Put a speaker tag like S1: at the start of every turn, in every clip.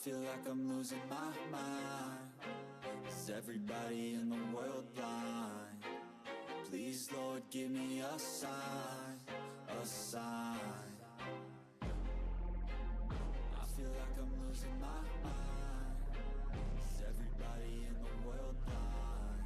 S1: feel like I'm losing my mind. Is everybody in the world blind? Please, Lord, give me a sign, a sign. I feel like I'm losing my mind. Is everybody in the world blind?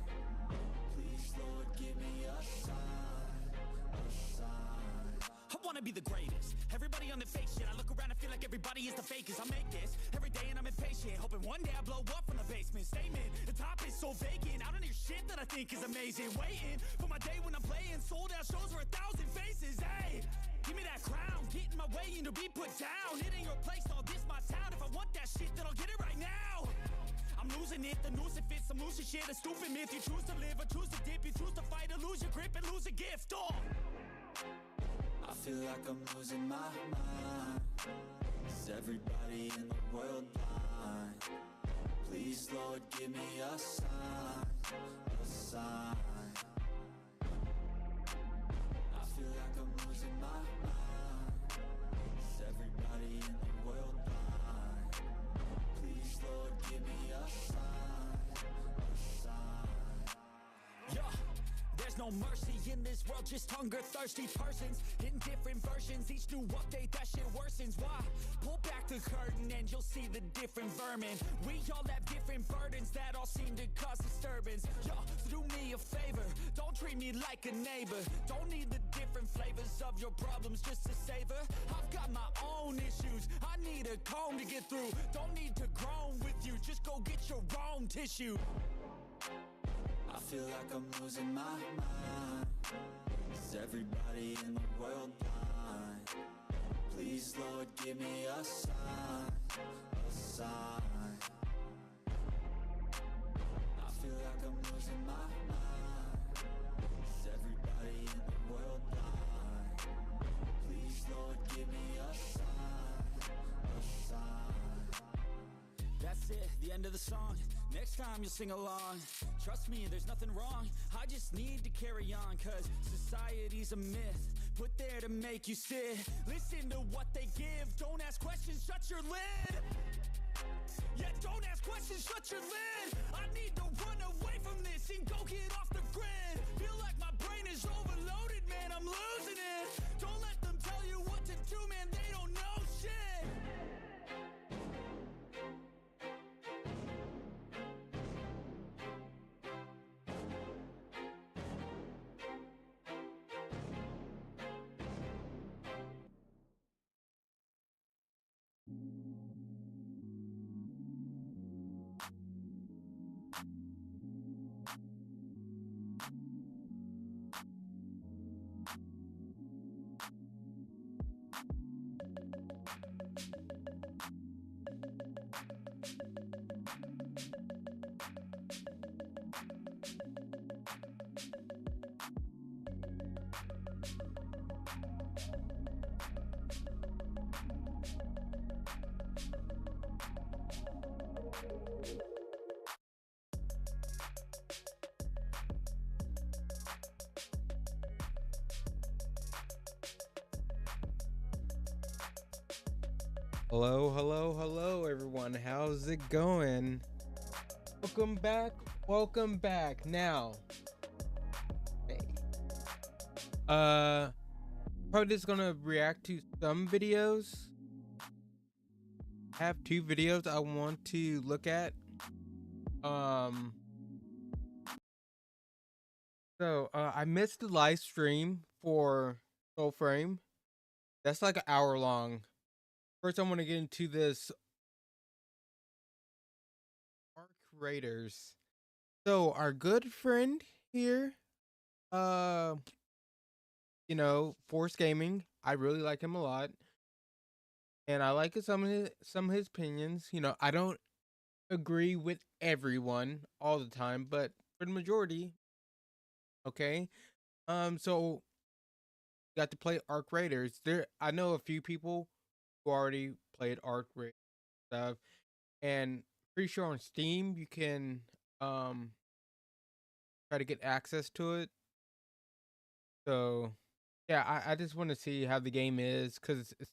S1: Please, Lord, give me a sign, a sign.
S2: I wanna be the greatest. Everybody on the fake shit. I look around and feel like everybody is the fakest. I make this every day and I'm impatient, hoping one day I blow up from the basement. Statement, the top is so vacant. I don't hear shit that I think is amazing. Waiting for my day when I'm playing sold out shows for 1,000 faces. Hey, give me that crown, get in my way and to be put down. It ain't your place, all this my town. If I want that shit, then I'll get it right now. I'm losing it, the noose it fits, I'm losing shit. A stupid myth, you choose to live or choose to dip. You choose to fight or lose your grip and lose a gift. Oh,
S1: I feel like I'm losing my mind. Is everybody in the world blind? Please, Lord, give me a sign, a sign. I feel like I'm losing my mind. Is everybody in the world blind? Please, Lord, give me a sign, a sign.
S2: yeah. There's no mercy in this world, just hunger-thirsty persons in different versions. Each new update, that shit worsens. Why? Pull back the curtain and you'll see the different vermin. We all have different burdens that all seem to cause disturbance. Yo, so do me a favor, don't treat me like a neighbor. Don't need the different flavors of your problems just to savor. I've got my own issues, I need a comb to get through. Don't need to groan with you, just go get your own tissue.
S1: I feel like I'm losing my mind. Is everybody in the world blind? Please, Lord, give me a sign, a sign. I feel like I'm losing my mind. Is everybody in the world blind? Please, Lord, give me a sign, a sign.
S2: That's it, the end of the song. Next time you'll sing along. Trust me, there's nothing wrong. I just need to carry on, cause society's a myth put there to make you sit. Listen to what they give. Don't ask questions, shut your lid. Yeah, don't ask questions, shut your lid. I need to run away from this and go get off the grid. Feel like my brain is overloaded, man, I'm losing it. Don't let them tell you what to do, man, they don't know shit.
S3: Hello, hello, hello, everyone. How's it going? Welcome back. Welcome back. Now, hey, probably just gonna react to some videos. I have two videos I want to look at. I missed the live stream for SoulFrame. That's like an hour long. First, I want to get into this Arc Raiders. So, our good friend here, Force Gaming. I really like him a lot, and I like some of his opinions. I don't agree with everyone all the time, but for the majority, okay. So got to play Arc Raiders. I know a few people who already played Arc Raiders stuff, and pretty sure on Steam you can try to get access to it. So yeah, I just want to see how the game is, because it's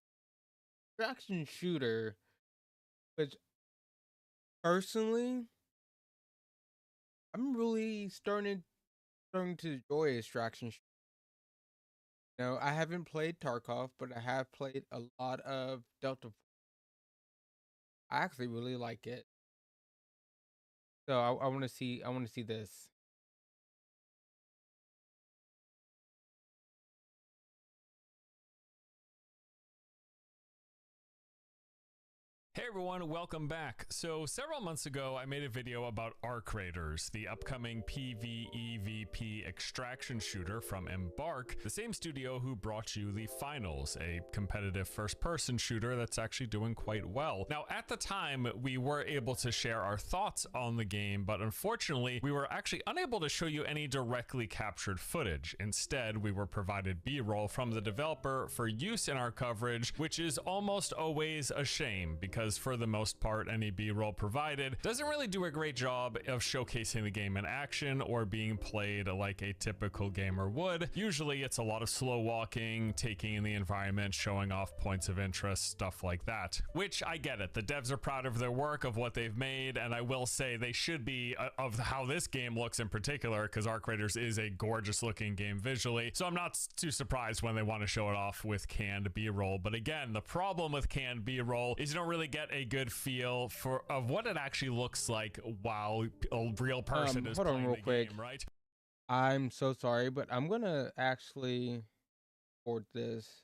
S3: an action shooter, which Personally, I'm really starting to enjoy Extraction. No, I haven't played Tarkov, but I have played a lot of Delta. I actually really like it. So I want to see. I want to see this.
S4: Hey everyone, welcome back. So several months ago, I made a video about Arc Raiders, the upcoming PvEVP extraction shooter from Embark, the same studio who brought you the Finals, a competitive first-person shooter that's actually doing quite well. Now, at the time, we were able to share our thoughts on the game, but unfortunately, we were actually unable to show you any directly captured footage. Instead, we were provided B-roll from the developer for use in our coverage, which is almost always a shame because for the most part, any B-roll provided doesn't really do a great job of showcasing the game in action or being played like a typical gamer would. Usually it's a lot of slow walking, taking in the environment, showing off points of interest, stuff like that, which I get it. The devs are proud of their work, of what they've made, and I will say they should be of how this game looks in particular, because Arc Raiders is a gorgeous looking game visually, so I'm not too surprised when they want to show it off with canned B-roll. But again, the problem with canned B-roll is you don't really get a good feel of what it actually looks like while a real person is playing the game, right?
S3: I'm so sorry, but I'm gonna actually report this.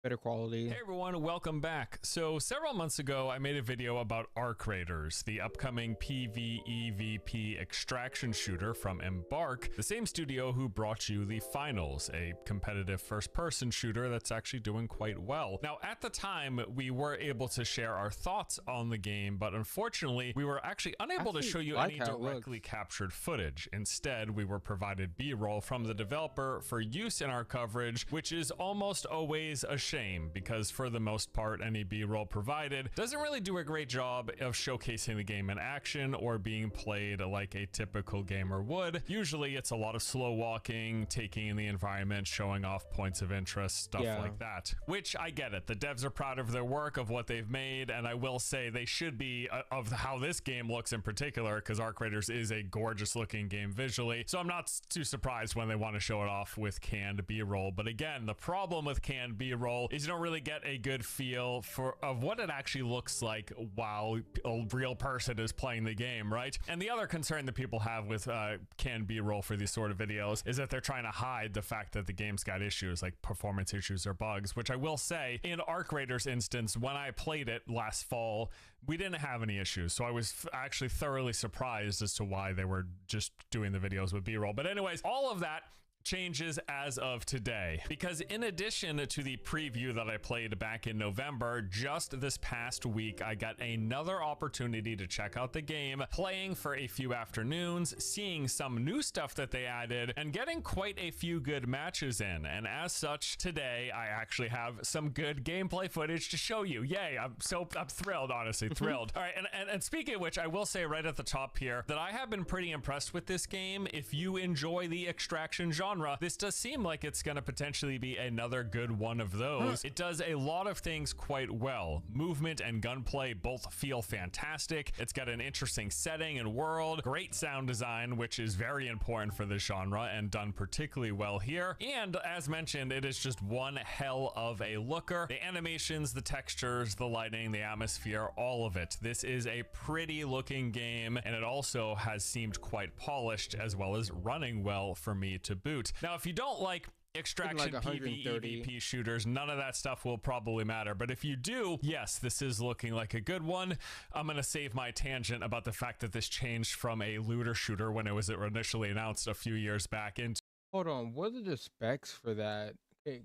S3: Better quality.
S4: Hey everyone, welcome back. So several months ago, I made a video about Arc Raiders, the upcoming PvEVP extraction shooter from Embark, the same studio who brought you the Finals, a competitive first-person shooter that's actually doing quite well. Now, at the time, we were able to share our thoughts on the game, but unfortunately, we were actually unable to show you any directly captured footage. Instead, we were provided B-roll from the developer for use in our coverage, which is almost always a shame because for the most part, any B-roll provided doesn't really do a great job of showcasing the game in action or being played like a typical gamer would. Usually it's a lot of slow walking, taking in the environment, showing off points of interest, stuff like that, which I get it. The devs are proud of their work, of what they've made, and I will say they should be of how this game looks in particular, because Arc Raiders is a gorgeous looking game visually, so I'm not too surprised when they want to show it off with canned B-roll. But again, the problem with canned B-roll is you don't really get a good feel of what it actually looks like while a real person is playing the game, right? And the other concern that people have with canned B-roll for these sort of videos is that they're trying to hide the fact that the game's got issues like performance issues or bugs, which I will say in Arc Raiders instance, when I played it last fall, we didn't have any issues. So I was actually thoroughly surprised as to why they were just doing the videos with B-roll. But anyways, all of that changes as of today, because in addition to the preview that I played back in November, just this past week I got another opportunity to check out the game, playing for a few afternoons, seeing some new stuff that they added, and getting quite a few good matches in. And as such, today I actually have some good gameplay footage to show you. Yay, I'm thrilled, honestly thrilled. All right, and speaking of which, I will say right at the top here that I have been pretty impressed with this game. If you enjoy the extraction genre, this does seem like it's going to potentially be another good one of those. It does a lot of things quite well. Movement and gunplay both feel fantastic. It's got an interesting setting and world, great sound design, which is very important for this genre and done particularly well here. And as mentioned, it is just one hell of a looker. The animations, the textures, the lighting, the atmosphere, all of it. This is a pretty looking game, and it also has seemed quite polished as well as running well for me to boot. Now, if you don't like extraction PvEVP shooters, none of that stuff will probably matter. But if you do, yes, this is looking like a good one. I'm going to save my tangent about the fact that this changed from a looter shooter when it was initially announced a few years back into...
S3: Hold on, what are the specs for that? Okay.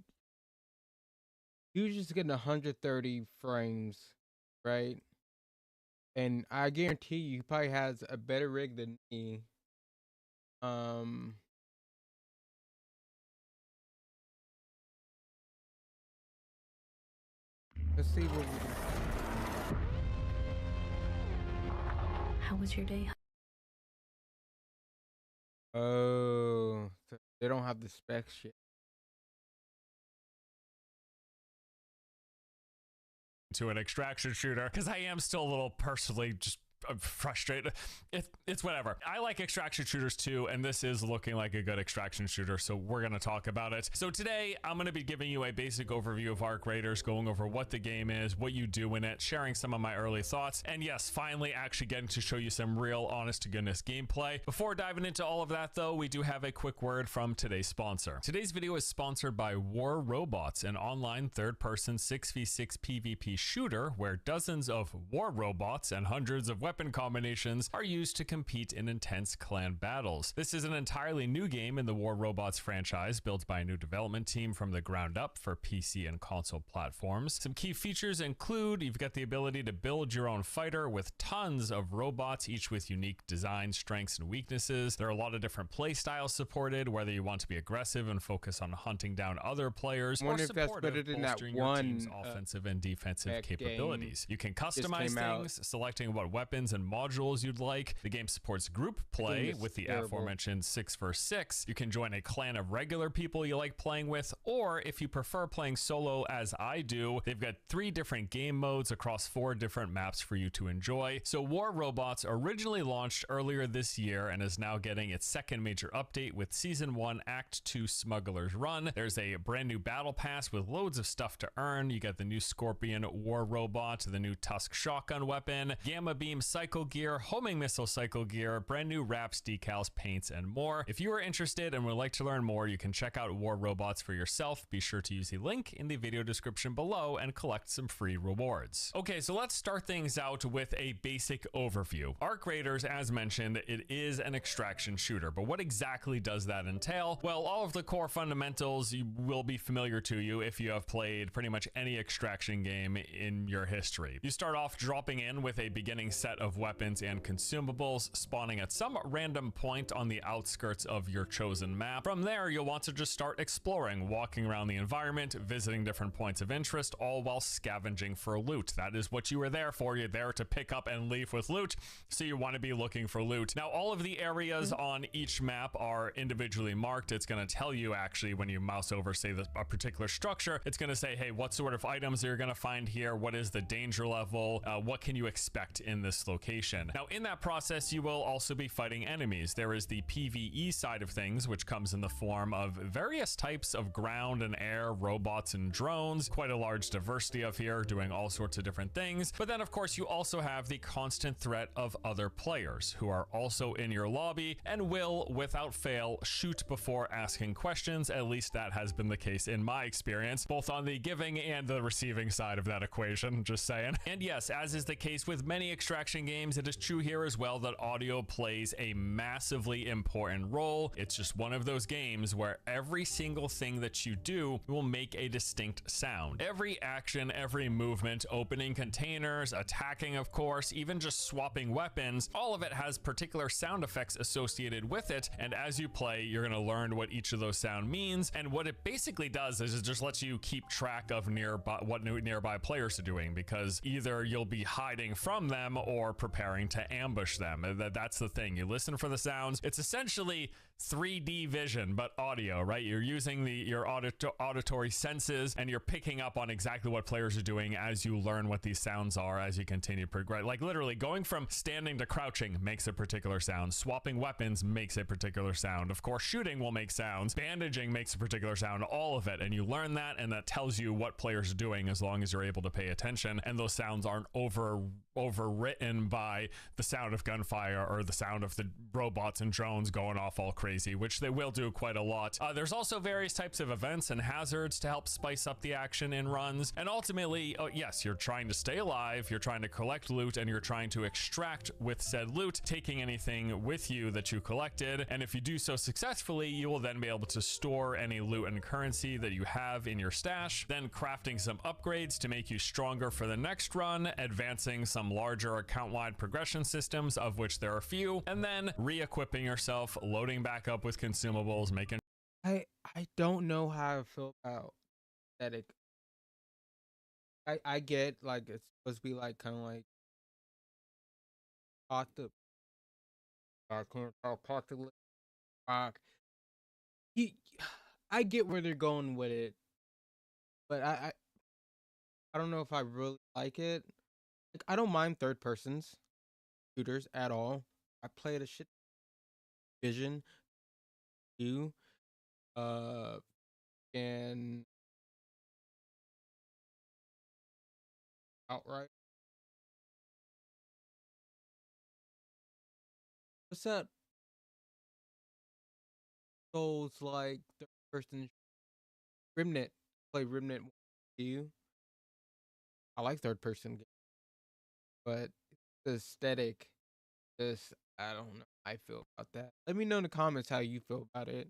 S3: You just getting 130 frames, right? And I guarantee you, he probably has a better rig than me. Let's see what we...
S5: How was your day?
S3: Oh, so they don't have the specs yet.
S4: to an extraction shooter, because I am still a little personally just frustrated. It's whatever. I like extraction shooters too, and this is looking like a good extraction shooter, so we're going to talk about it. So today I'm going to be giving you a basic overview of Arc Raiders, going over what the game is, what you do in it, sharing some of my early thoughts, and yes, finally actually getting to show you some real honest to goodness gameplay. Before diving into all of that though, we do have a quick word from today's sponsor. Today's video is sponsored by War Robots, an online third-person 6v6 PvP shooter where dozens of war robots and hundreds of weapon combinations are used to compete in intense clan battles. This is an entirely new game in the War Robots franchise, built by a new development team from the ground up for PC and console platforms. Some key features include you've got the ability to build your own fighter with tons of robots, each with unique design, strengths, and weaknesses. There are a lot of different play styles supported, whether you want to be aggressive and focus on hunting down other players, or supportive, bolstering your team's offensive and defensive capabilities. You can customize things, selecting what weapons and modules you'd like. The game supports group play with the aforementioned 6 vs 6. You can join a clan of regular people you like playing with, or if you prefer playing solo as I do, they've got 3 different game modes across 4 different maps for you to enjoy. So War Robots originally launched earlier this year and is now getting its second major update with Season 1 Act 2 Smuggler's Run. There's a brand new battle pass with loads of stuff to earn. You got the new Scorpion War Robot, the new Tusk shotgun weapon, Gamma Beam cycle gear, homing missile cycle gear, brand new wraps, decals, paints, and more. If you are interested and would like to learn more, you can check out War Robots for yourself. Be sure to use the link in the video description below and collect some free rewards. Okay, so let's start things out with a basic overview. Arc Raiders, as mentioned, it is an extraction shooter, but what exactly does that entail? Well, all of the core fundamentals will be familiar to you if you have played pretty much any extraction game in your history. You start off dropping in with a beginning set of weapons and consumables, spawning at some random point on the outskirts of your chosen map. From there, you'll want to just start exploring, walking around the environment, visiting different points of interest, all while scavenging for loot. That is what you were there for. You're there to pick up and leave with loot, so you want to be looking for loot. Now, all of the areas on each map are individually marked. It's going to tell you actually when you mouse over, say, a particular structure, it's going to say, hey, what sort of items are you going to find here? What is the danger level? What can you expect in this location? Now, in that process, you will also be fighting enemies. There is the PvE side of things, which comes in the form of various types of ground and air robots and drones. Quite a large diversity of here, doing all sorts of different things. But then, of course, you also have the constant threat of other players who are also in your lobby and will, without fail, shoot before asking questions. At least that has been the case in my experience, both on the giving and the receiving side of that equation, just saying. And yes, as is the case with many extraction games, it is true here as well that audio plays a massively important role. It's just one of those games where every single thing that you do will make a distinct sound. Every action, every movement, opening containers, attacking, of course, even just swapping weapons, all of it has particular sound effects associated with it. And as you play, you're going to learn what each of those sound means. And what it basically does is it just lets you keep track of what nearby players are doing, because either you'll be hiding from them or preparing to ambush them. That's the thing. You listen for the sounds. It's essentially 3D vision, but audio, right? You're using your auditory senses, and you're picking up on exactly what players are doing as you learn what these sounds are as you continue to progress. Like literally going from standing to crouching makes a particular sound. Swapping weapons makes a particular sound. Of course, shooting will make sounds. Bandaging makes a particular sound. All of it. And you learn that, and that tells you what players are doing as long as you're able to pay attention. And those sounds aren't overwritten by the sound of gunfire or the sound of the robots and drones going off all crazy, which they will do quite a lot. There's also various types of events and hazards to help spice up the action in runs. And ultimately, yes, you're trying to stay alive, you're trying to collect loot, and you're trying to extract with said loot, taking anything with you that you collected. And if you do so successfully, you will then be able to store any loot and currency that you have in your stash, then crafting some upgrades to make you stronger for the next run, advancing some larger account-wide progression systems, of which there are a few, and then re-equipping yourself, loading back up with consumables, making...
S3: I don't know how I feel about aesthetic. I get like it's supposed to be like kind of like apocalypse rock. I get where they're going with it, but I don't know if I really like it. Like, I don't mind third persons shooters at all. I played a shit Vision 2, uh, and Outright. What's that? Souls like third person Remnant. Play Remnant 2. I like third person games, but the aesthetic, just I don't know how I feel about that. Let me know in the comments how you feel about it.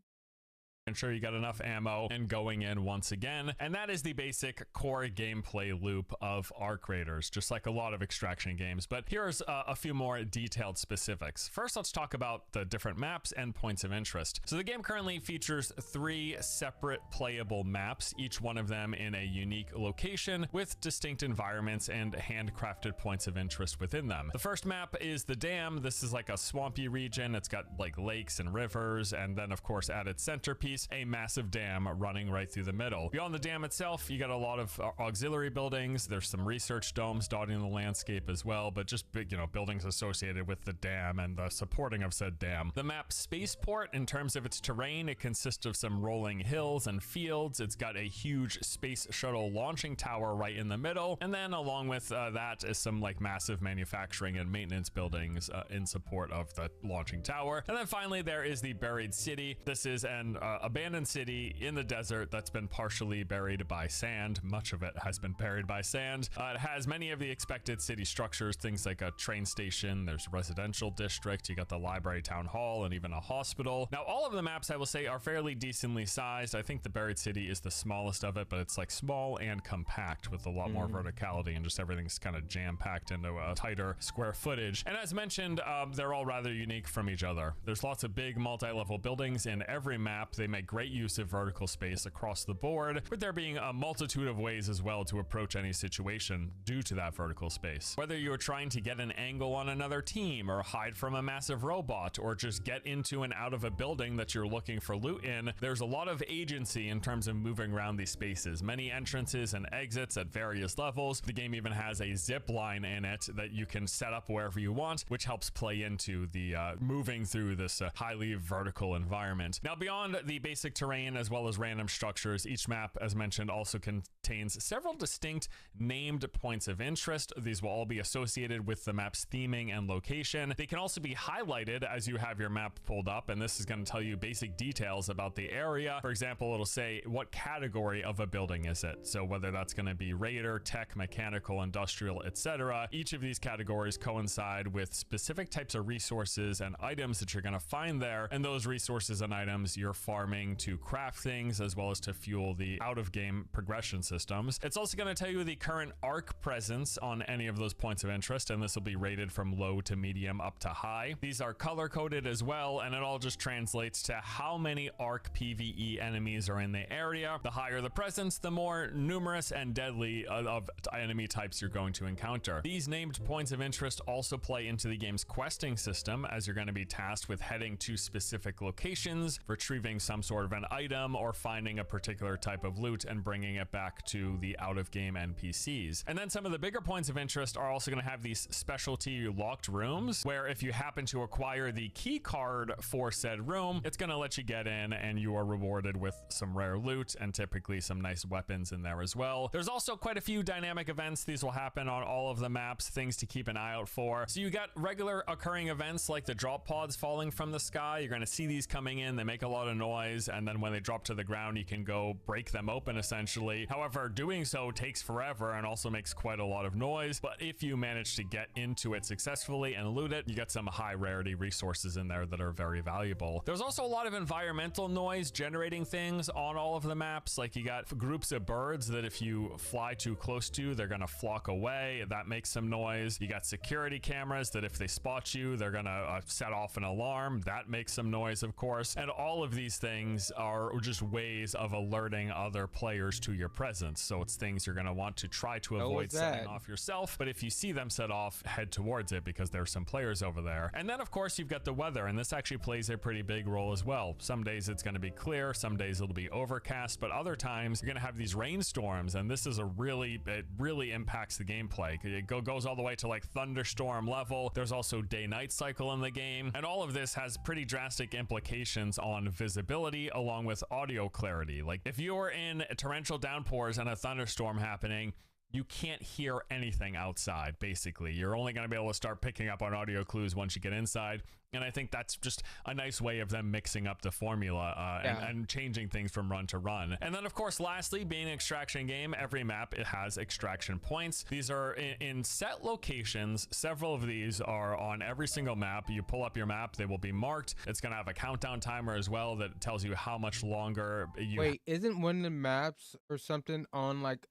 S4: Ensure you got enough ammo and going in once again. And that is the basic core gameplay loop of Arc Raiders, just like a lot of extraction games. But here's a few more detailed specifics. First, let's talk about the different maps and points of interest. So the game currently features 3 separate playable maps, each one of them in a unique location with distinct environments and handcrafted points of interest within them. The first map is the Dam. This is like a swampy region. It's got like lakes and rivers, and then of course at its centerpiece, a massive dam running right through the middle. Beyond the dam itself, you got a lot of auxiliary buildings. There's some research domes dotting the landscape as well, but just big, buildings associated with the dam and the supporting of said dam. The map Spaceport, in terms of its terrain, it consists of some rolling hills and fields. It's got a huge space shuttle launching tower right in the middle, and then along with that is some like massive manufacturing and maintenance buildings in support of the launching tower. And then finally there is the buried city. This is an abandoned city in the desert that's been partially buried by sand. Much of it has been buried by sand. It has many of the expected city structures, things like a train station, there's a residential district, you got the library, town hall, and even a hospital. Now, all of the maps, I will say, are fairly decently sized. I think the buried city is the smallest of it, but it's like small and compact with a lot more verticality, and just everything's kind of jam-packed into a tighter square footage. And as mentioned, they're all rather unique from each other. There's lots of big multi-level buildings in every map. They make great use of vertical space across the board, with there being a multitude of ways as well to approach any situation due to that vertical space. Whether you're trying to get an angle on another team, or hide from a massive robot, or just get into and out of a building that you're looking for loot in, there's a lot of agency in terms of moving around these spaces. Many entrances and exits at various levels. The game even has a zip line in it that you can set up wherever you want, which helps play into the moving through this highly vertical environment. Now, beyond the basic terrain as well as random structures, each map, as mentioned, also contains several distinct named points of interest. These will all be associated with the map's theming and location. They can also be highlighted as you have your map pulled up, and this is going to tell you basic details about the area. For example, it'll say what category of a building is it, so whether that's going to be raider, tech, mechanical, industrial, etc. Each of these categories coincide with specific types of resources and items that you're going to find there, and those resources and items you're farming to craft things as well as to fuel the out-of-game progression systems. It's also going to tell you the current arc presence on any of those points of interest, and this will be rated from low to medium up to high. These are color-coded as well, and it all just translates to how many arc PvE enemies are in the area. The higher the presence, the more numerous and deadly of enemy types you're going to encounter. These named points of interest also play into the game's questing system, as you're going to be tasked with heading to specific locations, retrieving some sort of an item, or finding a particular type of loot and bringing it back to the out-of-game NPCs. And then some of the bigger points of interest are also going to have these specialty locked rooms, where if you happen to acquire the key card for said room, it's going to let you get in, and you are rewarded with some rare loot and typically some nice weapons in there as well. There's also quite a few dynamic events. These will happen on all of the maps, things to keep an eye out for. So you got regular occurring events like the drop pods falling from the sky. You're going to see these coming in. They make a lot of noise, and then when they drop to the ground, you can go break them open essentially. However, doing so takes forever and also makes quite a lot of noise, but if you manage to get into it successfully and loot it, you get some high rarity resources in there that are very valuable. There's also a lot of environmental noise generating things on all of the maps. Like, you got groups of birds that if you fly too close to, they're gonna flock away. That makes some noise. You got security cameras that if they spot you, they're gonna set off an alarm. That makes some noise, of course. And all of these things things are just ways of alerting other players to your presence. So it's things you're going to want to try to avoid setting off yourself. But if you see them set off, head towards it because there's some players over there. And then of course you've got the weather, and this actually plays a pretty big role as well. Some days it's going to be clear, some days it'll be overcast, but other times you're going to have these rainstorms, and this is it really impacts the gameplay. It goes all the way to like thunderstorm level. There's also day-night cycle in the game, and all of this has pretty drastic implications on visibility along with audio clarity. Like if you're in torrential downpours and a thunderstorm happening, you can't hear anything outside. Basically, you're only going to be able to start picking up on audio clues once you get inside. And I think that's just a nice way of them mixing up the formula and changing things from run to run. And then of course, lastly, being an extraction game, every map, it has extraction points. These are in set locations. Several of these are on every single map. You pull up your map, they will be marked. It's going to have a countdown timer as well that tells you how much longer you
S3: Wait, isn't one of the maps or something on like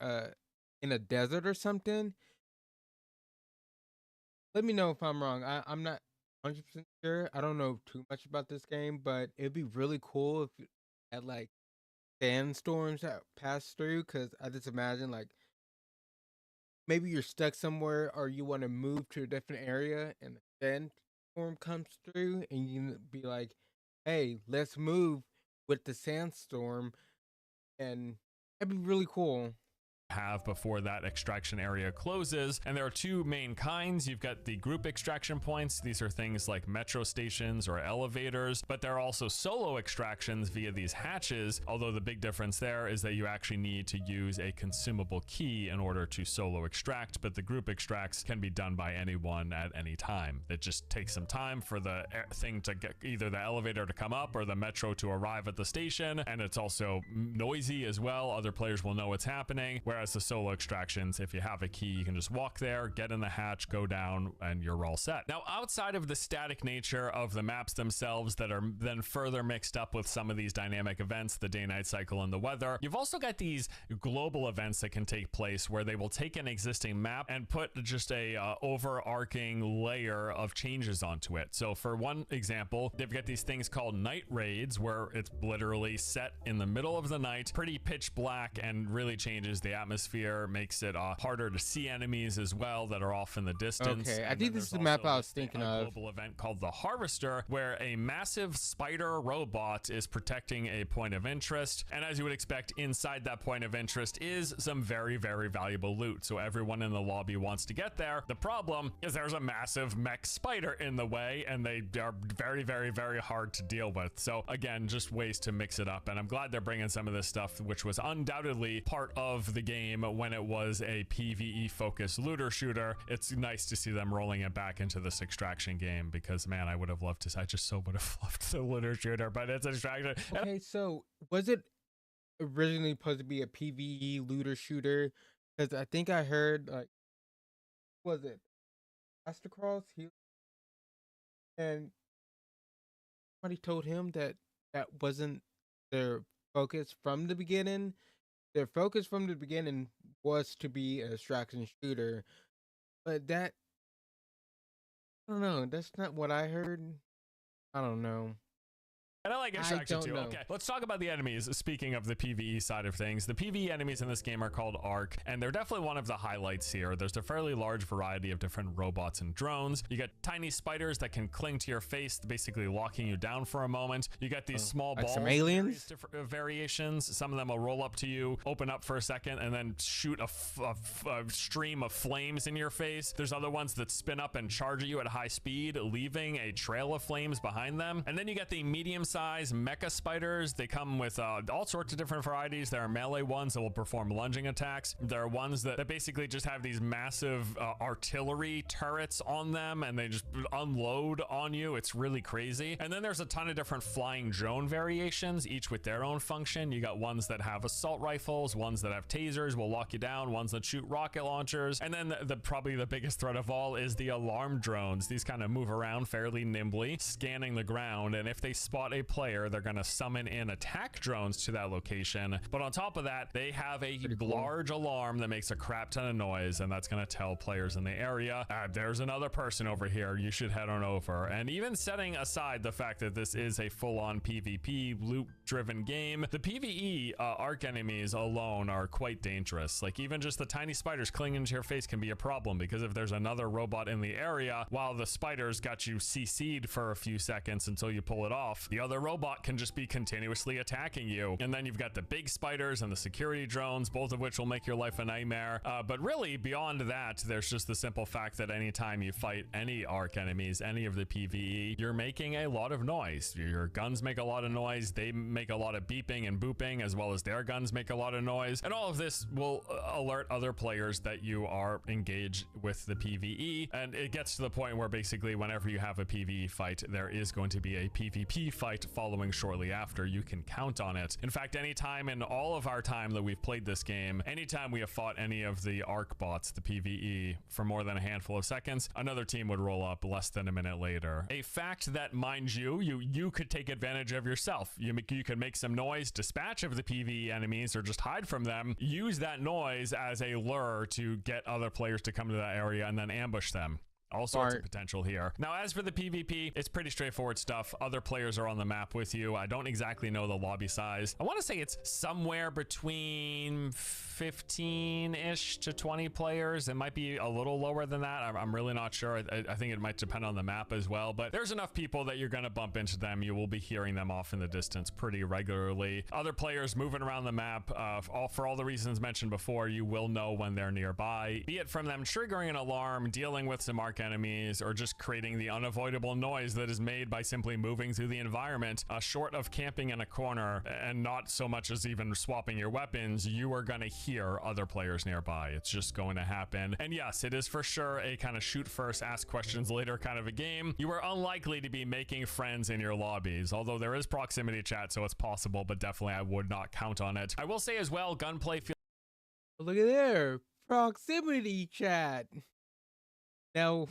S3: in a desert or something? Let me know if I'm wrong. I'm not 100% sure. I don't know too much about this game, but it'd be really cool if you had like sandstorms that pass through, because I just imagine like maybe you're stuck somewhere or you want to move to a different area and a sandstorm comes through and you can be like, hey, let's move with the sandstorm, and that'd be really cool.
S4: Have before that extraction area closes. And there are two main kinds. You've got the group extraction points. These are things like metro stations or elevators, but there are also solo extractions via these hatches, although the big difference there is that you actually need to use a consumable key in order to solo extract, but the group extracts can be done by anyone at any time. It just takes some time for the thing to get either the elevator to come up or the metro to arrive at the station, and it's also noisy as well. Other players will know what's happening. Whereas the solo extractions, if you have a key, you can just walk there, get in the hatch, go down, and you're all set. Now, outside of the static nature of the maps themselves that are then further mixed up with some of these dynamic events, the day-night cycle and the weather, you've also got these global events that can take place where they will take an existing map and put just a overarching layer of changes onto it. So for one example, they've got these things called night raids where it's literally set in the middle of the night, pretty pitch black, and really changes the atmosphere, makes it harder to see enemies as well that are off in the distance.
S3: Okay, I think this is the map I was thinking of.
S4: A global event called the Harvester, where a massive spider robot is protecting a point of interest, and as you would expect, inside that point of interest is some very, very valuable loot. So everyone in the lobby wants to get there. The problem is there's a massive mech spider in the way, and they are very, very, very hard to deal with. So again, just ways to mix it up, and I'm glad they're bringing some of this stuff, which was undoubtedly part of the game when it was a PvE focused looter shooter. It's nice to see them rolling it back into this extraction game, because man, I just so would have loved the looter shooter, but it's extraction.
S3: Okay, so was it originally supposed to be a PvE looter shooter? Because I think I heard like, was it Mastercross? And somebody told him that that wasn't their focus from the beginning. Their focus from the beginning was to be an extraction shooter, but that, I don't know, that's not what I heard. I don't know.
S4: And I like extraction too.
S3: Know.
S4: Okay, let's talk about the enemies. Speaking of the PvE side of things, the PvE enemies in this game are called Arc, and they're definitely one of the highlights here. There's a fairly large variety of different robots and drones. You got tiny spiders that can cling to your face, basically locking you down for a moment. You got these small
S3: like
S4: balls,
S3: some aliens,
S4: different variations. Some of them will roll up to you, open up for a second, and then shoot a stream of flames in your face. There's other ones that spin up and charge at you at high speed, leaving a trail of flames behind them. And then you got the medium-sized mecha spiders. They come with all sorts of different varieties. There are melee ones that will perform lunging attacks. There are ones that basically just have these massive artillery turrets on them, and they just unload on you. It's really crazy. And then there's a ton of different flying drone variations, each with their own function. You got ones that have assault rifles, ones that have tasers, will lock you down, ones that shoot rocket launchers. And then probably the biggest threat of all is the alarm drones. These kind of move around fairly nimbly, scanning the ground, and if they spot a player, they're going to summon in attack drones to that location. But on top of that, they have a large alarm that makes a crap ton of noise, and that's going to tell players in the area, there's another person over here, you should head on over. And even setting aside the fact that this is a full-on PvP loot-driven game, the PvE arc enemies alone are quite dangerous. Like, even just the tiny spiders clinging to your face can be a problem, because if there's another robot in the area, while the spiders got you CC'd for a few seconds until you pull it off, the other robot can just be continuously attacking you. And then you've got the big spiders and the security drones, both of which will make your life a nightmare. But really, beyond that, there's just the simple fact that anytime you fight any arc enemies, any of the PvE, you're making a lot of noise. Your guns make a lot of noise, they make a lot of beeping and booping, as well as their guns make a lot of noise. And all of this will alert other players that you are engaged with the PvE. And it gets to the point where basically whenever you have a PvE fight, there is going to be a PvP fight following shortly after. You can count on it. In fact, anytime in all of our time that we've played this game, anytime we have fought any of the arc bots, the PvE, for more than a handful of seconds, another team would roll up less than a minute later. A fact that, mind you, you could take advantage of yourself. You could make some noise, dispatch of the PvE enemies, or just hide from them. Use that noise as a lure to get other players to come to that area and then ambush them. All sorts of potential here. Now, as for the PvP, it's pretty straightforward stuff. Other players are on the map with you. I don't exactly know the lobby size. I want to say it's somewhere between 15-ish to 20 players. It might be a little lower than that. I'm really not sure. I think it might depend on the map as well, but there's enough people that you're going to bump into them. You will be hearing them off in the distance pretty regularly. Other players moving around the map, for all the reasons mentioned before, you will know when they're nearby, be it from them triggering an alarm, dealing with some arc enemies, or just creating the unavoidable noise that is made by simply moving through the environment. Short of camping in a corner and not so much as even swapping your weapons, you are going to hear other players nearby. It's just going to happen. And yes, it is for sure a kind of shoot first, ask questions later kind of a game. You are unlikely to be making friends in your lobbies, although there is proximity chat, so it's possible, but definitely I would not count on it. I will say as well, gunplay feels...
S3: Look at there, proximity chat. Now,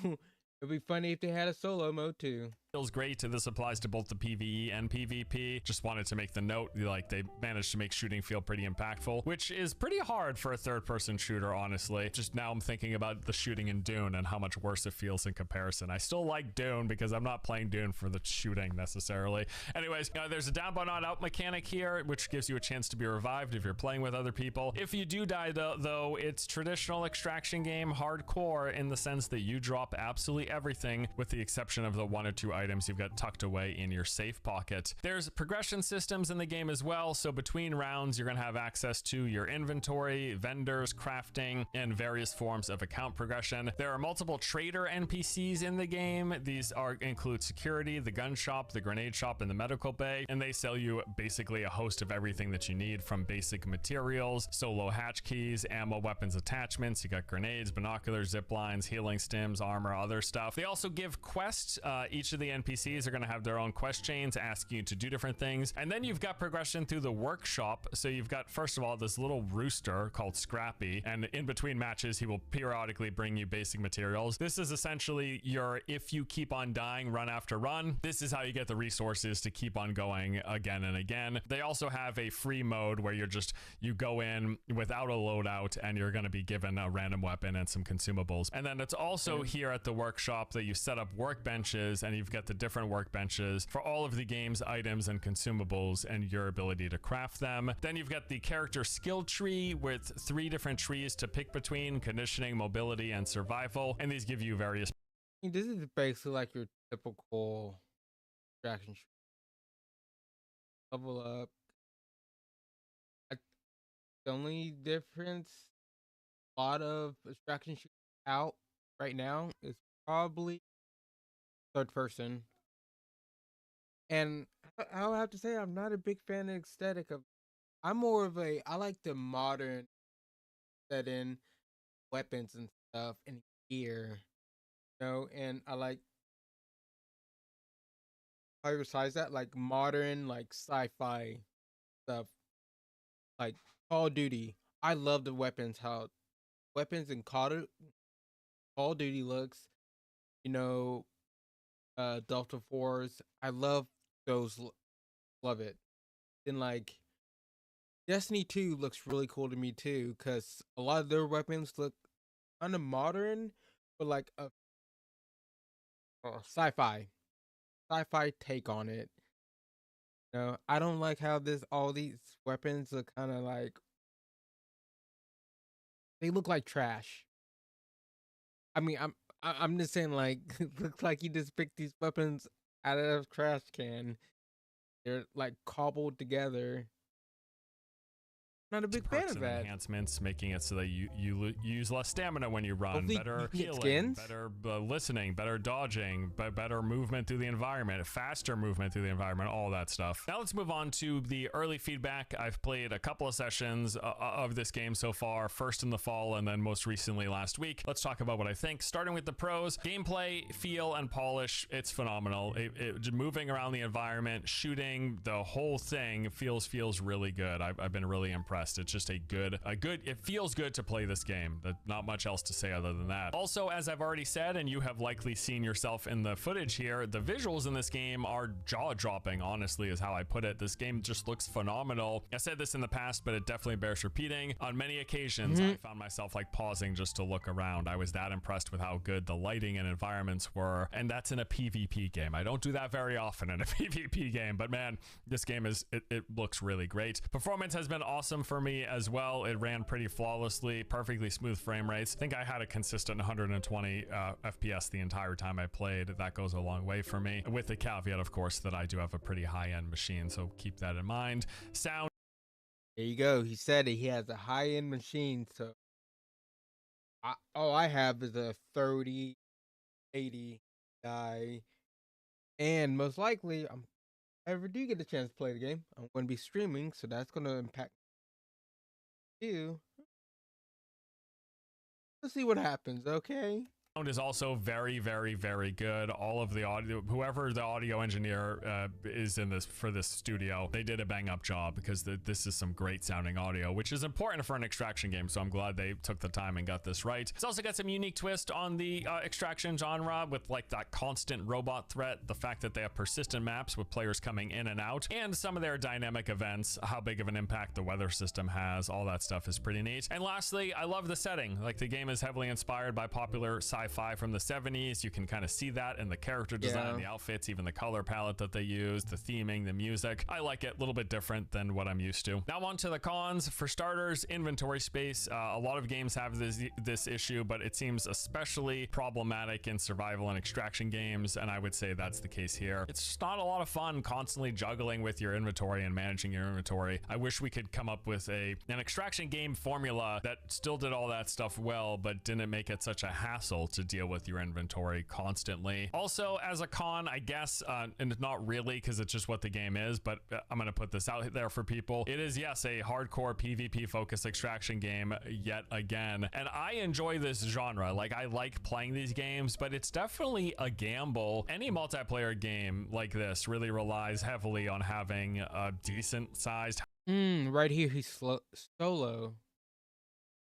S3: it'd be funny if they had a solo mode too.
S4: Feels great. This applies to both the PvE and PvP. Just wanted to make the note, like, they managed to make shooting feel pretty impactful, which is pretty hard for a third-person shooter, honestly. Just now I'm thinking about the shooting in Dune and how much worse it feels in comparison. I still like Dune because I'm not playing Dune for the shooting necessarily. Anyways, there's a down but not out mechanic here, which gives you a chance to be revived if you're playing with other people. If you do die, though, it's traditional extraction game hardcore in the sense that you drop absolutely everything with the exception of the 1 or 2 items you've got tucked away in your safe pocket. There's progression systems in the game as well, so between rounds you're going to have access to your inventory, vendors, crafting, and various forms of account progression. There are multiple trader NPCs in the game. These include security, the gun shop, the grenade shop, and the medical bay, and they sell you basically a host of everything that you need, from basic materials, solo hatch keys, ammo, weapons, attachments. You got grenades, binoculars, zip lines, healing stims, armor, other stuff. They also give quests. Each of the NPCs are going to have their own quest chains asking you to do different things. And then you've got progression through the workshop. So you've got, first of all, this little rooster called Scrappy, and in between matches he will periodically bring you basic materials. This is essentially your, if you keep on dying run after run, this is how you get the resources to keep on going again and again. They also have a free mode where you go in without a loadout and you're going to be given a random weapon and some consumables. And then it's also here at the workshop that you set up workbenches, and you've got the different workbenches for all of the game's items and consumables and your ability to craft them. Then you've got the character skill tree with 3 different trees to pick between: conditioning, mobility, and survival. And these give you various...
S3: This is basically like your typical extraction shooter. Level up. The only difference a lot of extraction shooters out right now is probably third person. And I'll have to say I'm not a big fan of aesthetic of... I'm more of a... I like the modern set in weapons and stuff and gear, and I like... besides that, like modern, like sci-fi stuff, like Call of Duty. I love the weapons, how weapons in Call of Duty looks, Delta Force. I love those love it. Then like Destiny 2 looks really cool to me too, because a lot of their weapons look kind of modern, but like a sci-fi take on it. I don't like how all these weapons look kind of like they look like trash. I mean, I'm just saying like it looks like you just picked these weapons out of a trash can. They're like cobbled together. Not a big fan
S4: perks
S3: of
S4: and
S3: that.
S4: enhancements, making it so that you use less stamina when you run,
S3: Hopefully
S4: better
S3: you get
S4: healing,
S3: skins.
S4: better listening, better dodging, better movement through the environment, faster movement through the environment, all that stuff. Now let's move on to the early feedback. I've played a couple of sessions of this game so far, first in the fall and then most recently last week. Let's talk about what I think. Starting with the pros, gameplay, feel, and polish, it's phenomenal. Moving around the environment, shooting, the whole thing feels really good. I've been really impressed. It's just it feels good to play this game. Not much else to say other than that. Also, as I've already said, and you have likely seen yourself in the footage here, the visuals in this game are jaw-dropping, honestly, is how I put it. This game just looks phenomenal. I said this in the past, but it definitely bears repeating. On many occasions, I found myself like pausing just to look around. I was that impressed with how good the lighting and environments were, and that's in a PvP game. I don't do that very often in a PvP game, but man, this game it looks really great. Performance has been awesome for me as well. It ran pretty flawlessly, perfectly smooth frame rates. I think I had a consistent 120 FPS the entire time I played. That goes a long way for me, with the caveat, of course, that I do have a pretty high-end machine, so keep that in mind. Sound.
S3: There you go. He said he has a high-end machine, so all I have is a 3080 Ti, and most likely, if I ever do get a chance to play the game, I'm going to be streaming, so that's going to impact you. Let's see what happens, okay?
S4: Sound is also very good. All of the audio, whoever the audio engineer is in this for this studio, they did a bang up job, because this is some great sounding audio, which is important for an extraction game, so I'm glad they took the time and got this right. It's also got some unique twist on the extraction genre, with like that constant robot threat, the fact that they have persistent maps with players coming in and out, and some of their dynamic events, how big of an impact the weather system has. All that stuff is pretty neat. And lastly, I love the setting. Like, the game is heavily inspired by popular sci-fi from the 70s. You can kind of see that in the character design, the outfits, even the color palette that they use, the theming, the music. I like it. A little bit different than what I'm used to. Now on to the cons. For starters, inventory space. A lot of games have this issue, but it seems especially problematic in survival and extraction games, and I would say that's the case here. It's just not a lot of fun constantly juggling with your inventory and managing your inventory. I wish we could come up with an extraction game formula that still did all that stuff well, but didn't make it such a hassle to deal with your inventory constantly. Also, as a con, I guess, and not really, because it's just what the game is, but I'm going to put this out there for people. It is, yes, a hardcore PvP focused extraction game yet again, and I enjoy this genre. Like, I like playing these games, but it's definitely a gamble. Any multiplayer game like this really relies heavily on having a decent sized
S3: Right here, he's solo. So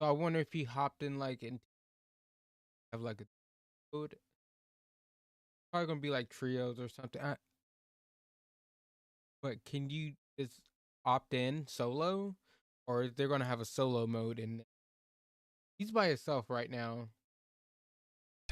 S3: I wonder if he hopped in like and have like a code. Probably gonna be like trios or something. But can you just opt in solo, or is they're gonna have a solo mode? And he's by himself right now.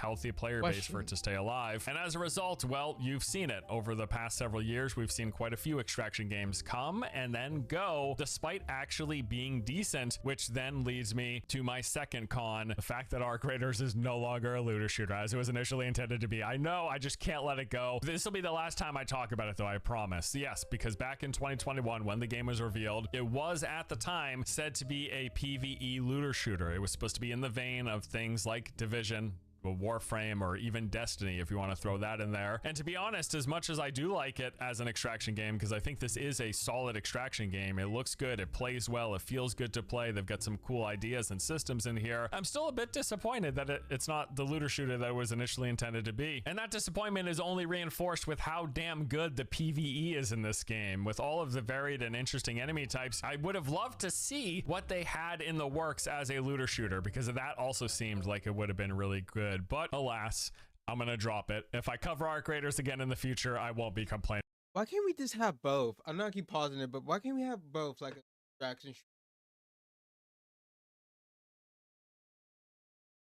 S4: healthy player base for it to stay alive. And as a result, well, you've seen it over the past several years. We've seen quite a few extraction games come and then go, despite actually being decent, which then leads me to my second con, the fact that Arc Raiders is no longer a looter shooter as it was initially intended to be. I know, I just can't let it go. This will be the last time I talk about it, though, I promise. Yes, because back in 2021, when the game was revealed, it was at the time said to be a PvE looter shooter. It was supposed to be in the vein of things like Division, Warframe, or even Destiny, if you want to throw that in there. And to be honest, as much as I do like it as an extraction game, because I think this is a solid extraction game, it looks good, it plays well, it feels good to play, they've got some cool ideas and systems in here, I'm still a bit disappointed that it's not the looter shooter that it was initially intended to be. And that disappointment is only reinforced with how damn good the PvE is in this game. With all of the varied and interesting enemy types, I would have loved to see what they had in the works as a looter shooter, because that also seemed like it would have been really good. But alas, I'm gonna drop it. If I cover Arc Raiders again in the future, I won't be complaining.
S3: Why can't we just have both? I'm not keep pausing it, but why can't we have both? Like a distraction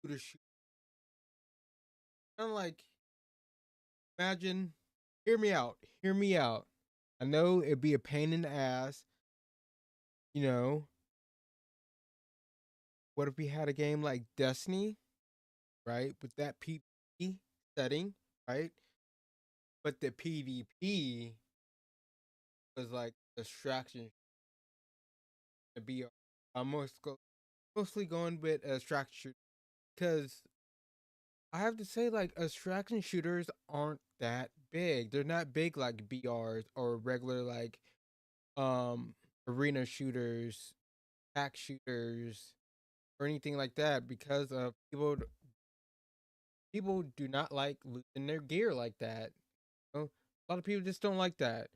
S3: shooter shoot. Kind of like, imagine, hear me out. Hear me out. I know it'd be a pain in the ass. You know, what if we had a game like Destiny, right? With that PvP setting, right? But the PvP was like distraction to be. I'm mostly going with distraction shooter because I have to say, like, abstraction shooters aren't that big. They're not big like BRs or regular like um arena shooters, pack shooters, or anything like that because people do not like losing their gear like that. You know? A lot of people just don't like that.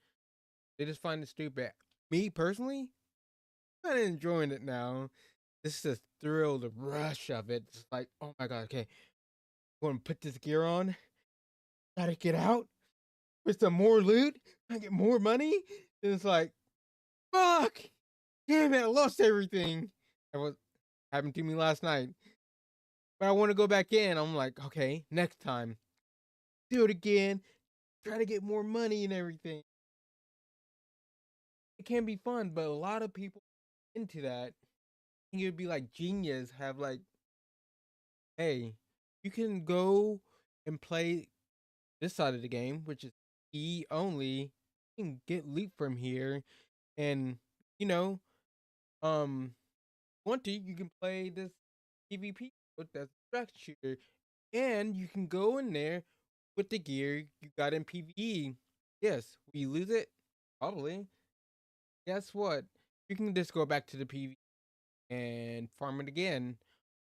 S3: They just find it stupid. Me personally, I'm kind of enjoying it now. This is the thrill, the rush of it. It's like, oh my god, okay, I'm gonna put this gear on. Gotta get out with some more loot. I get more money. And it's like, fuck, damn it, I lost everything. That was happened to me last night. But I want to go back in. I'm like, okay, next time, do it again. Try to get more money and everything. It can be fun, but a lot of people into that. I think it'd be like genius. Have like, hey, you can go and play this side of the game, which is E only. You can get loot from here, and you know, want to, you can play this PvP with that distraction shooter, and you can go in there with the gear you got in PvE. Yes, will you lose it? Probably. Guess what? You can just go back to the PvE and farm it again,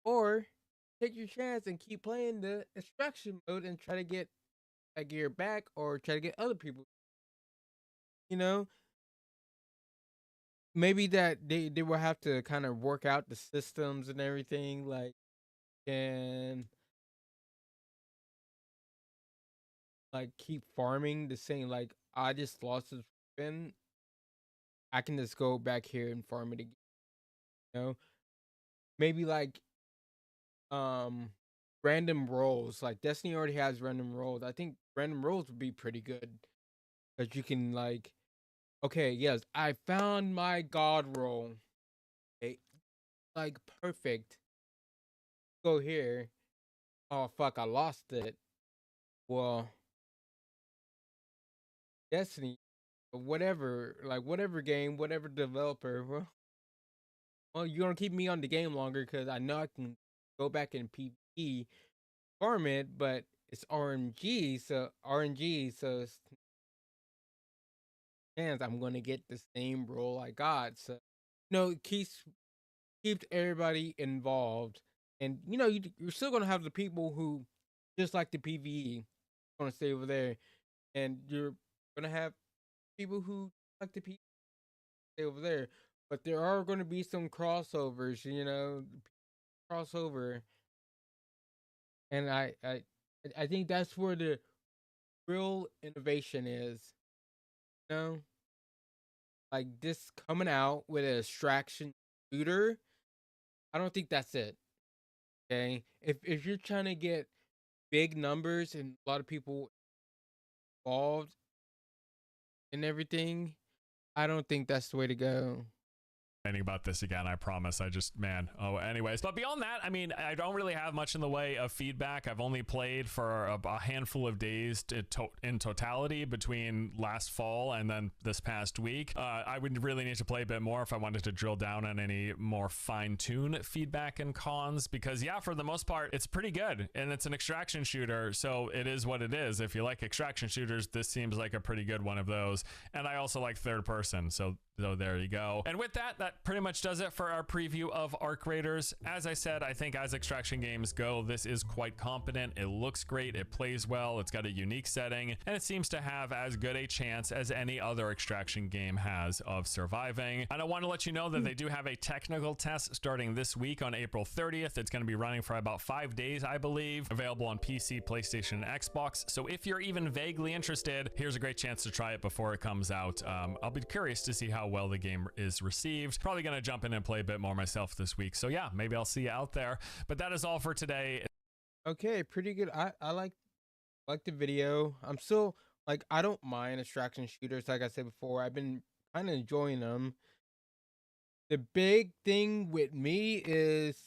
S3: or take your chance and keep playing the extraction mode and try to get that gear back, or try to get other people. You know, maybe that they will have to kind of work out the systems and everything, like, and like keep farming the same. Like, I just lost this weapon, I can just go back here and farm it again. You know, maybe like um random rolls. Like Destiny already has random rolls. I think random rolls would be pretty good because you can like, okay, yes, I found my god roll. Okay, like perfect. Go here. Oh fuck, I lost it. Well, Destiny, whatever, like whatever game, whatever developer. Well, you're gonna keep me on the game longer because I know I can go back and PvE farm it, but it's RNG, so it's chance I'm gonna get the same role I got. So it keeps everybody involved, and you're still gonna have the people who just like the PVE gonna stay over there, and you're gonna have people who like the PvE stay over there. But there are gonna be some crossovers, crossover, and I think that's where the real innovation is. You know, like this coming out with an extraction shooter. I don't think that's it. Okay, if you're trying to get big numbers and a lot of people involved in everything, I don't think that's the way to go.
S4: About this again, I promise. I just, man. Oh, anyways, but beyond that, I mean, I don't really have much in the way of feedback. I've only played for a handful of days in totality between last fall and then this past week. I would really need to play a bit more if I wanted to drill down on any more fine-tune feedback and cons, because yeah, for the most part, it's pretty good, and it's an extraction shooter, so it is what it is. If you like extraction shooters, this seems like a pretty good one of those. And I also like third person, so So there you go. And with that, that pretty much does it for our preview of Arc Raiders. As I said, I think as extraction games go, this is quite competent. It looks great. It plays well. It's got a unique setting, and it seems to have as good a chance as any other extraction game has of surviving. And I want to let you know that they do have a technical test starting this week on April 30th. It's going to be running for about 5 days, I believe, available on PC, PlayStation, and Xbox. So if you're even vaguely interested, here's a great chance to try it before it comes out. I'll be curious to see how well the game is received. Probably going to jump in and play a bit more myself this week. So yeah, maybe I'll see you out there. But that is all for today.
S3: Okay, pretty good. I like the video. I'm still like, I don't mind extraction shooters. Like I said before, I've been kind of enjoying them. The big thing with me is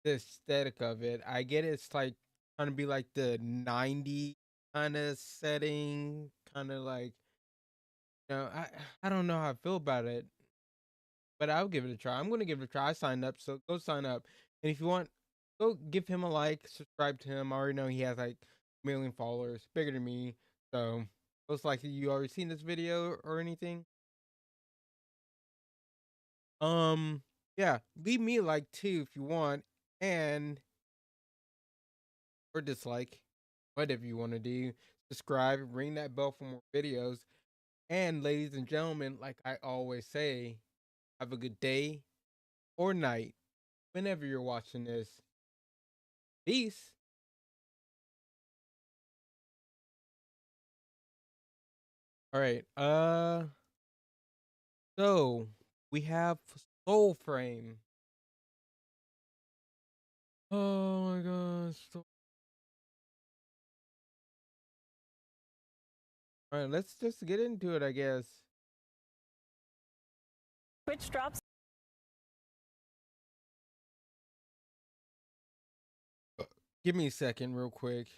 S3: the aesthetic of it. I get it's like trying to be like the 90s kind of setting, kind of like, I don't know how I feel about it, but I'll give it a try. I'm gonna give it a try. I signed up, so go sign up. And if you want, go give him a like, subscribe to him. I already know he has like a million followers, bigger than me. So most likely you already seen this video or anything. Yeah, leave me a like too if you want, and or dislike, whatever you want to do. Subscribe, ring that bell for more videos. And ladies and gentlemen, like I always say, have a good day or night whenever you're watching this. Peace. All right. So we have SoulFrame. Oh my gosh. All right, let's just get into it, I guess.
S5: Twitch drops.
S3: Give me a second, real quick.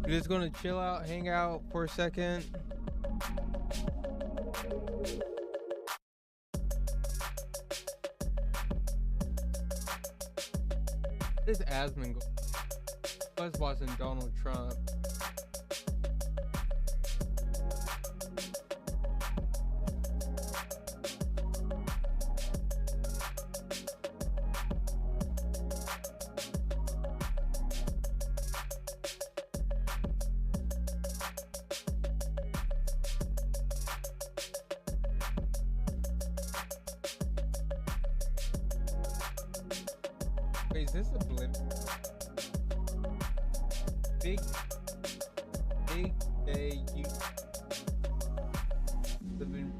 S3: We're just gonna chill out, hang out for a second. This Asmon was watching Donald Trump. Wait, is this a blip? Big day you living.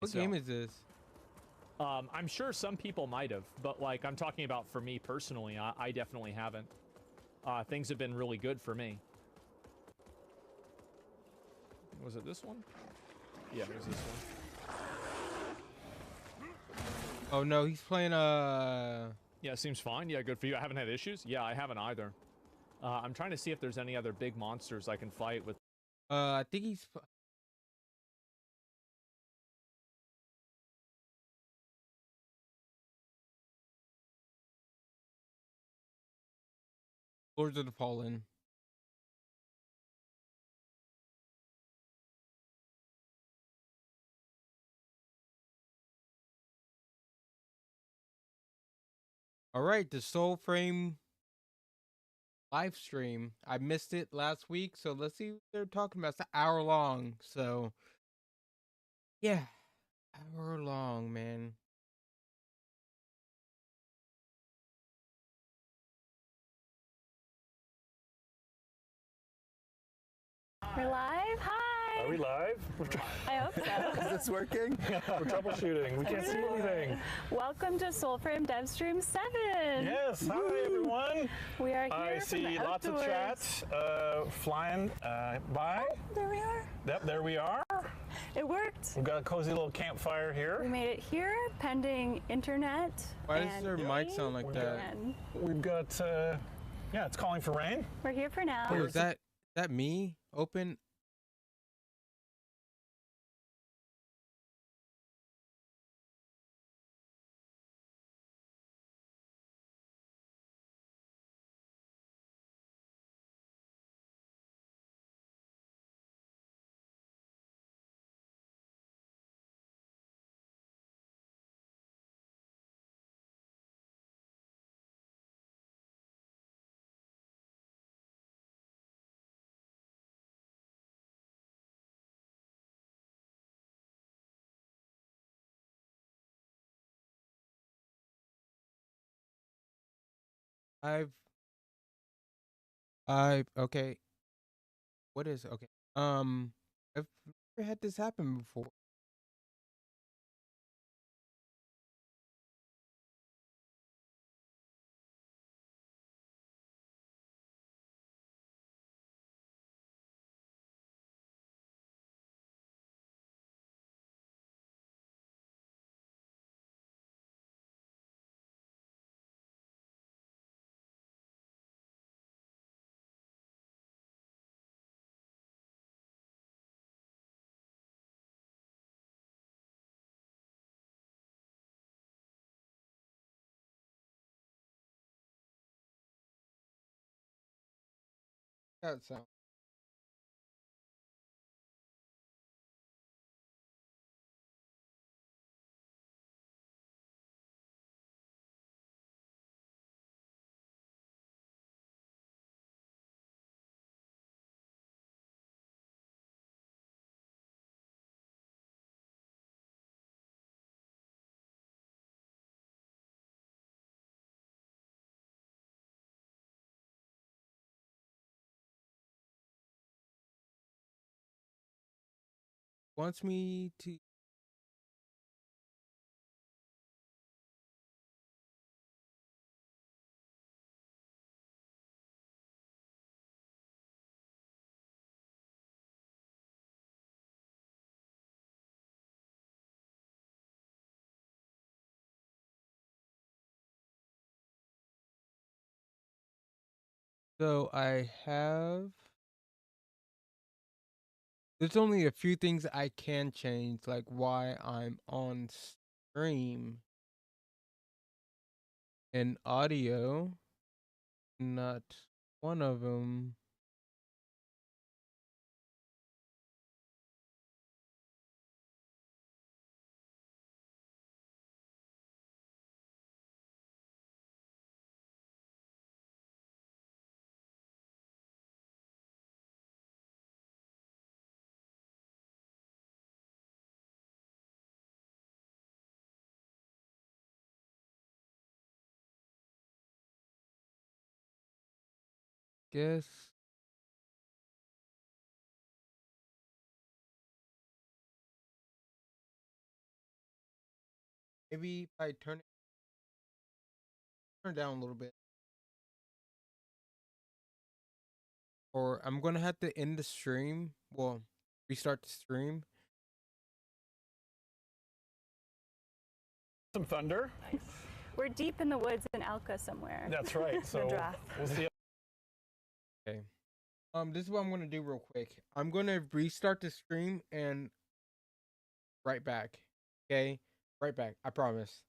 S3: What game is this?
S6: I'm sure some people might have, but like I'm talking about for me personally, I definitely haven't. Things have been really good for me. Was it this one? Yeah, it was this one.
S3: Oh no, he's playing
S6: Yeah, seems fine. Yeah, good for you. I haven't had issues. Yeah, I haven't either. I'm trying to see if there's any other big monsters I can fight with.
S3: I think he's Lords of the Fallen. All right, the SoulFrame live stream. I missed it last week, so let's see what they're talking about. It's an hour long, so yeah, hour long, man.
S5: We're live. Hi. Are we live?
S7: I hope so.
S5: Is this working? We're troubleshooting. We can't see anything.
S7: Welcome to SoulFrame DevStream 7.
S5: Yes. Hi, everyone.
S7: We are here
S5: I
S7: from the
S5: see lots of
S7: outdoors.
S5: chats flying by.
S7: Oh, there we are.
S5: Yep, there we are.
S7: It worked.
S5: We've got a cozy little campfire
S7: We
S5: here.
S7: made it here, pending internet.
S3: Why does
S7: and
S3: their mic sound like that?
S7: and
S5: We've got, yeah, it's calling for rain.
S7: We're here for now.
S3: Wait, is that me? Open. Okay. What is okay? I've never had this happen before. That sound. Wants me to. So I have. There's only a few things I can change, like why I'm on stream and audio. Not one of them. Guess. Maybe if I turn it down a little bit. Or I'm gonna have to end the stream. Well, restart the stream.
S5: Some thunder.
S7: We're deep in the woods in Alka somewhere.
S5: That's right. So
S7: draft.
S5: we'll see.
S3: Okay. This is what I'm gonna do real quick. I'm gonna restart the stream and right back. Okay? Right back. I promise.